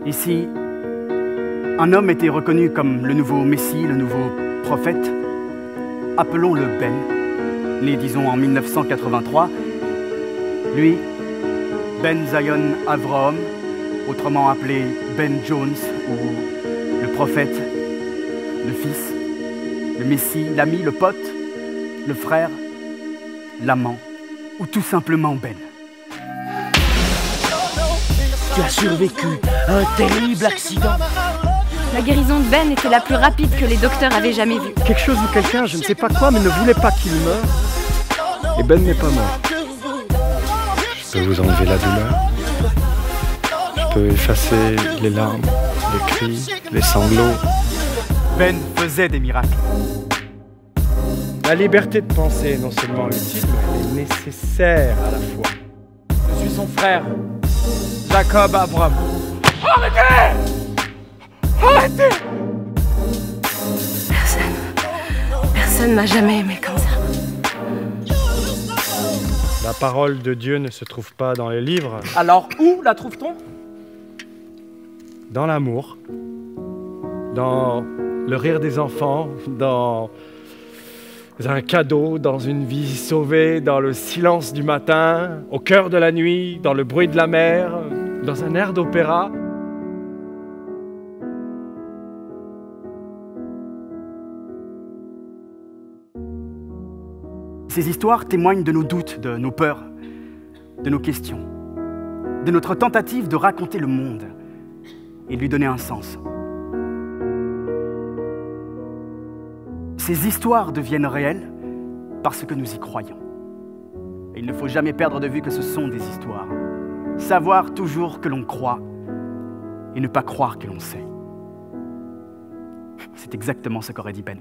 Ici, un homme était reconnu comme le nouveau Messie, le nouveau prophète. Appelons-le Ben, né, disons, en 1983. Lui, Ben Zion Avraham, autrement appelé Ben Jones, ou le prophète, le fils, le Messie, l'ami, le pote, le frère, l'amant, ou tout simplement Ben. Tu as survécu à un terrible accident. La guérison de Ben était la plus rapide que les docteurs avaient jamais vue. Quelque chose ou quelqu'un, je ne sais pas quoi, mais ne voulait pas qu'il meure. Et Ben n'est pas mort. Je peux vous enlever la douleur. Je peux effacer les larmes, les cris, les sanglots. Ben faisait des miracles. La liberté de penser est non seulement utile, mais elle est nécessaire à la fois. Je suis son frère, Jacob Abram. Arrêtez! Arrêtez! Personne m'a jamais aimé comme ça. La parole de Dieu ne se trouve pas dans les livres, Alors où la trouve-t-on? dans l'amour, dans le rire des enfants, dans un cadeau, dans une vie sauvée, dans le silence du matin, au cœur de la nuit, dans le bruit de la mer, dans un air d'opéra. Ces histoires témoignent de nos doutes, de nos peurs, de nos questions, de notre tentative de raconter le monde et de lui donner un sens. Ces histoires deviennent réelles parce que nous y croyons. Et il ne faut jamais perdre de vue que ce sont des histoires. Savoir toujours que l'on croit et ne pas croire que l'on sait. C'est exactement ce qu'aurait dit Ben.